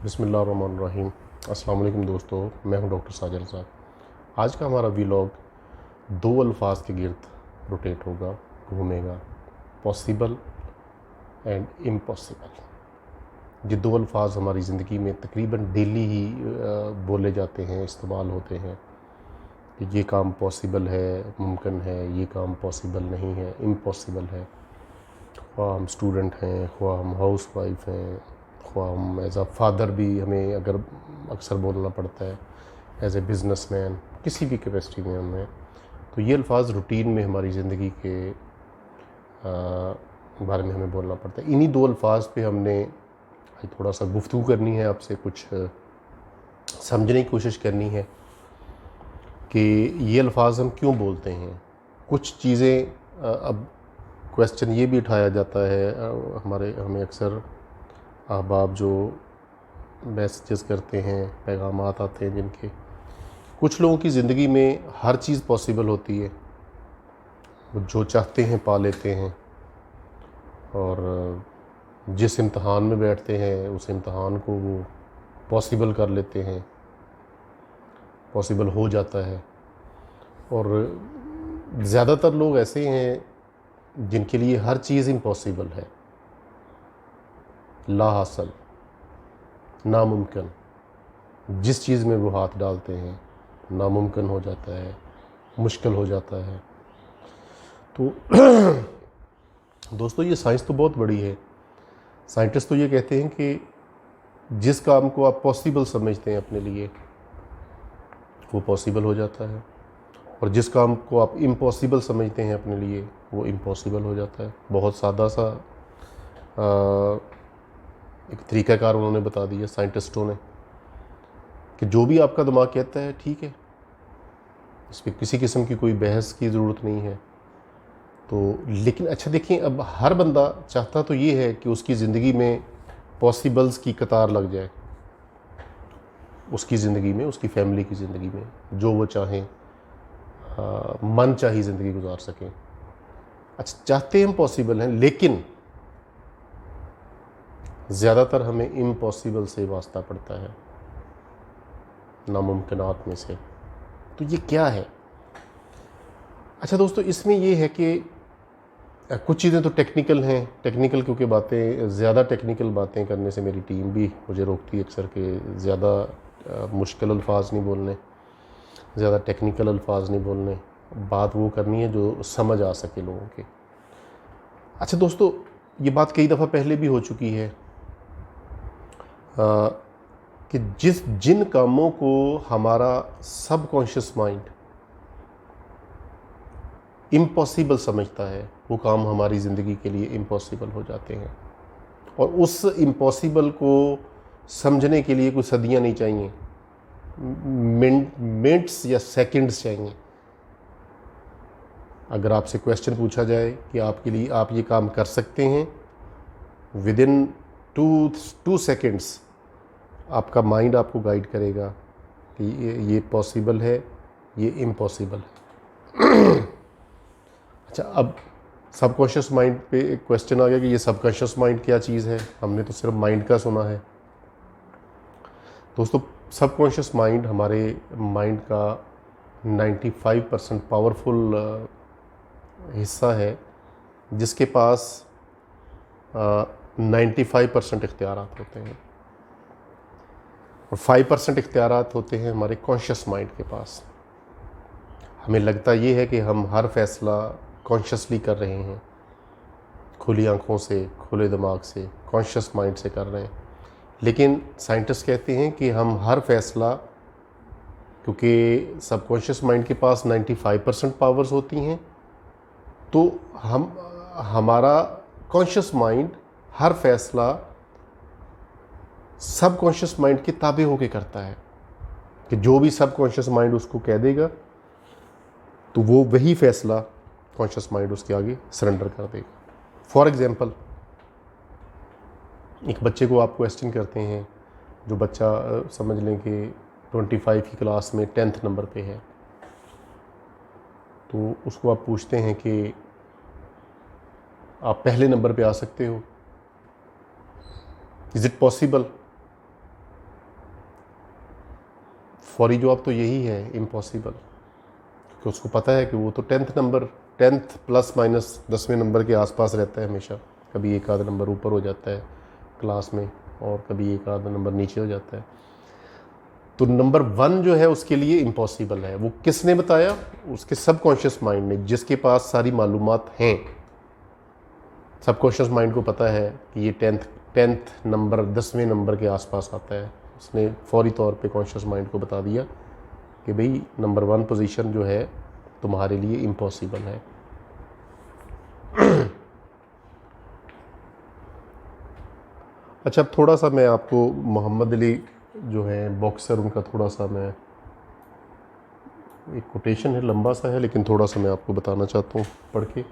बिस्मिल्लाहिर्रहमानिर्रहीम। अस्सलाम वालेकुम दोस्तों, मैं हूं डॉक्टर साजिद रज़ा। आज का हमारा वीलॉग दो अल्फाज के गिर्द रोटेट होगा, घूमेगा। Possible and impossible. ये दो अल्फाज हमारी ज़िंदगी में तकरीबन डेली ही बोले जाते हैं, इस्तेमाल होते हैं कि ये काम पॉसिबल है, मुमकिन है, ये काम पॉसिबल नहीं है, इम्पॉसिबल है। ख्वाह हम स्टूडेंट हैं, ख्वाह हम हाउस वाइफ हैं, ख्वाह हम एज़ अ फादर भी हमें अगर अक्सर बोलना पड़ता है, एज़ ए बिज़नेसमैन, किसी भी कैपेसिटी में हमें, तो ये अल्फाज रूटीन में हमारी ज़िंदगी के बारे में हमें बोलना पड़ता है। इन्हीं दो अल्फाज पे हमने थोड़ा सा गुफ्तगू करनी है, आपसे कुछ समझने की कोशिश करनी है कि ये अल्फाज हम क्यों बोलते हैं। कुछ चीज़ें अब क्वेश्चन ये भी उठाया जाता है, हमें अक्सर अहबाब जो मैसेजेस करते हैं, पैगामात आते हैं जिनके, कुछ लोगों की ज़िंदगी में हर चीज़ पॉसिबल होती है, वो जो चाहते हैं पा लेते हैं, और जिस इम्तहान में बैठते हैं उस इम्तहान को वो पॉसिबल कर लेते हैं, पॉसिबल हो जाता है। और ज़्यादातर लोग ऐसे हैं जिनके लिए हर चीज़ इम्पॉसिबल है, लाहासिल, नामुमकिन। जिस चीज़ में वो हाथ डालते हैं नामुमकिन हो जाता है, मुश्किल हो जाता है। तो दोस्तों, ये साइंस तो बहुत बड़ी है। साइंटिस्ट तो ये कहते हैं कि जिस काम को आप पॉसिबल समझते हैं अपने लिए, वो पॉसिबल हो जाता है, और जिस काम को आप इम्पॉसिबल समझते हैं अपने लिए, वो इम्पॉसिबल हो जाता है। बहुत सादा सा एक तरीक़ाकार उन्होंने बता दिया साइंटिस्टों ने, कि जो भी आपका दिमाग कहता है ठीक है, इस पर किसी किस्म की कोई बहस की ज़रूरत नहीं है। तो लेकिन अच्छा देखिए, अब हर बंदा चाहता तो ये है कि उसकी ज़िंदगी में पॉसिबल्स की कतार लग जाए, उसकी ज़िंदगी में, उसकी फैमिली की ज़िंदगी में, जो वो चाहें, मन चाही ज़िंदगी गुजार सकें। अच्छा, चाहते हम पॉसिबल हैं, लेकिन ज़्यादातर हमें इम्पॉसिबल से वास्ता पड़ता है, नामुमकिनात में से। तो ये क्या है? अच्छा दोस्तों, इसमें ये है कि कुछ चीज़ें तो टेक्निकल हैं। टेक्निकल क्योंकि बातें, ज़्यादा टेक्निकल बातें करने से मेरी टीम भी मुझे रोकती है अक्सर के ज़्यादा मुश्किल अल्फाज नहीं बोलने, ज़्यादा टेक्निकल अल्फाज नहीं बोलने, बात वो करनी है जो समझ आ सके लोगों के। अच्छा दोस्तों, ये बात कई दफ़ा पहले भी हो चुकी है कि जिन कामों को हमारा सबकॉन्शियस माइंड इम्पॉसिबल समझता है, वो काम हमारी ज़िंदगी के लिए इम्पॉसिबल हो जाते हैं। और उस इम्पॉसिबल को समझने के लिए कोई सदियां नहीं चाहिए, मिनट्स या सेकंड्स चाहिए। अगर आपसे क्वेश्चन पूछा जाए कि आपके लिए, आप ये काम कर सकते हैं, विद इन टू सेकेंड्स आपका माइंड आपको गाइड करेगा कि ये पॉसिबल है, ये इम्पॉसिबल है। अच्छा, अब सबकॉन्शियस माइंड पे एक क्वेश्चन आ गया कि ये सबकॉन्शियस माइंड क्या चीज़ है। हमने तो सिर्फ माइंड का सुना है। दोस्तों, सबकॉन्शियस माइंड हमारे माइंड का 95% पावरफुल हिस्सा है, जिसके पास 95% इख्तियारात होते हैं, और 5% इख्तियारात होते हैं हमारे कॉन्शियस माइंड के पास। हमें लगता ये है कि हम हर फैसला कॉन्शियसली कर रहे हैं, खुली आंखों से, खुले दिमाग से, कॉन्शियस माइंड से कर रहे हैं। लेकिन साइंटिस्ट कहते हैं कि हम हर फैसला, क्योंकि सबकॉन्शियस माइंड के पास 95% पावर्स होती हैं, तो हमारा कॉन्शियस माइंड हर फैसला सबकॉन्शियस माइंड के ताबे होके करता है, कि जो भी सबकॉन्शियस माइंड उसको कह देगा तो वो वही फैसला कॉन्शियस माइंड उसके आगे सरेंडर कर देगा। फॉर एग्ज़ाम्पल, एक बच्चे को आप क्वेश्चन करते हैं, जो बच्चा समझ लें कि 25 की क्लास में 10th नंबर पे है, तो उसको आप पूछते हैं कि आप पहले नंबर पे आ सकते हो, इज़ इट पॉसिबल? फौरी जवाब तो यही है, इम्पॉसिबल, क्योंकि उसको पता है कि वो तो 10th प्लस माइनस 10वें नंबर के आसपास रहता है हमेशा। कभी एक आधा नंबर ऊपर हो जाता है क्लास में और कभी एक आधा नंबर नीचे हो जाता है। तो नंबर 1 जो है उसके लिए इम्पॉसिबल है। वो किसने बताया? उसके सबकॉन्शियस माइंड ने, जिसके पास सारी मालूमात हैं। सबकॉन्शियस माइंड को पता है कि ये 10th नंबर 10वें नंबर के आसपास आता है। उसने फौरी तौर पे कॉन्शियस माइंड को बता दिया कि भाई नंबर 1 पोजीशन जो है तुम्हारे लिए इम्पॉसिबल है। अच्छा, थोड़ा सा मैं आपको मोहम्मद अली जो है बॉक्सर, उनका थोड़ा सा मैं, एक कोटेशन है, लंबा सा है लेकिन थोड़ा सा मैं आपको बताना चाहता हूँ पढ़ के।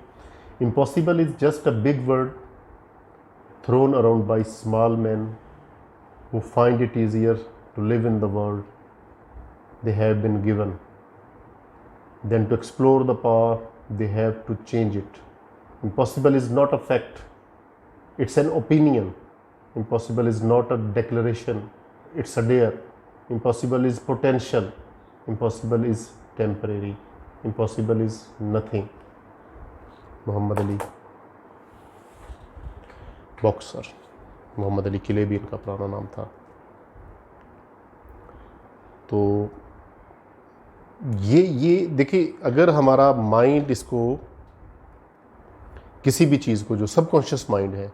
Impossible is just a big word throne around by small man who find it easier to live in the world they have been given than to explore the power they have to change it. Impossible is not a fact, it's an opinion. Impossible is not a declaration, it's a dare. Impossible is potential, impossible is temporary, impossible is nothing. Mohammad Ali boxer, Mohammad Ali किले भी इनका पुराना नाम था। तो ये देखिए, अगर हमारा माइंड इसको, किसी भी चीज़ को, जो सबकॉन्शियस माइंड है,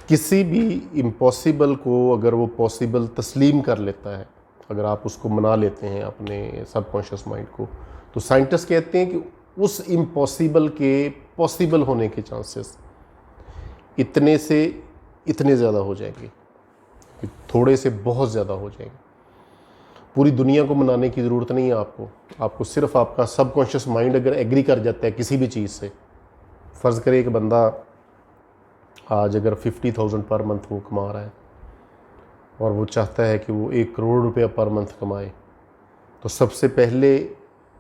किसी भी इम्पॉसिबल को अगर वो पॉसिबल तस्लीम कर लेता है, अगर आप उसको मना लेते हैं अपने सबकॉन्शियस माइंड को, तो साइंटिस्ट कहते हैं कि उस इम्पॉसिबल के पॉसिबल होने के चांसेस इतने से इतने ज़्यादा हो जाएंगे, थोड़े से बहुत ज़्यादा हो जाएंगे। पूरी दुनिया को मनाने की ज़रूरत नहीं है आपको सिर्फ आपका सबकॉन्शियस माइंड अगर एग्री कर जाता है किसी भी चीज़ से। फ़र्ज़ करें एक बंदा आज अगर 50,000 पर मंथ वो कमा रहा है और वो चाहता है कि वो 1 करोड़ रुपया पर मंथ कमाए, तो सबसे पहले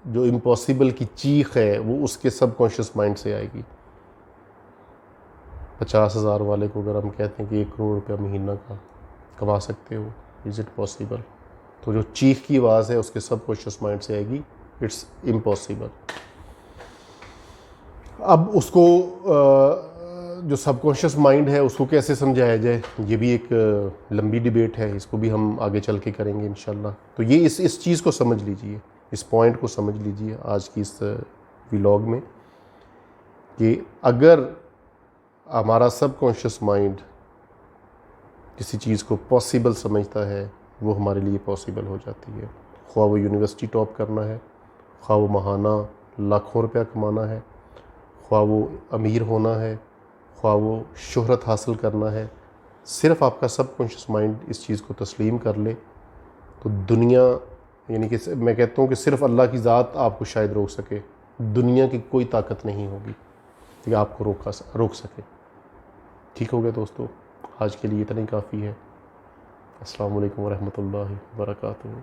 जो इम्पॉसिबल की चीख है वो उसके सबकॉन्शियस माइंड से आएगी। 50,000 वाले को अगर हम कहते हैं कि 1 करोड़ रुपया महीना का कमा सकते हो, इज़ इट पॉसिबल, तो जो चीख की आवाज़ है उसके सबकॉन्शियस माइंड से आएगी, इट्स इम्पॉसिबल। अब उसको जो सबकॉन्शियस माइंड है उसको कैसे समझाया जाए, ये भी एक लंबी डिबेट है, इसको भी हम आगे चल के करेंगे इंशाल्लाह। तो ये इस चीज़ को समझ लीजिए, इस पॉइंट को समझ लीजिए आज की इस व्लॉग में, कि अगर हमारा सबकॉन्शियस माइंड किसी चीज़ को पॉसिबल समझता है, वो हमारे लिए पॉसिबल हो जाती है। ख्वाह वो यूनिवर्सिटी टॉप करना है, ख्वाह वो महाना लाखों रुपया कमाना है, ख्वाह वो अमीर होना है, ख्वाह वो शोहरत हासिल करना है, सिर्फ़ आपका सबकॉन्शियस माइंड इस चीज़ को तस्लीम कर ले तो दुनिया, यानी कि मैं कहता हूँ कि सिर्फ़ अल्लाह की ज़ात आपको शायद रोक सके, दुनिया की कोई ताकत नहीं होगी कि आपको रोक सके। ठीक हो गया दोस्तों, आज के लिए इतना ही काफ़ी है। अस्सलामु अलैकुम वरहमतुल्लाहि वबरकातुहू।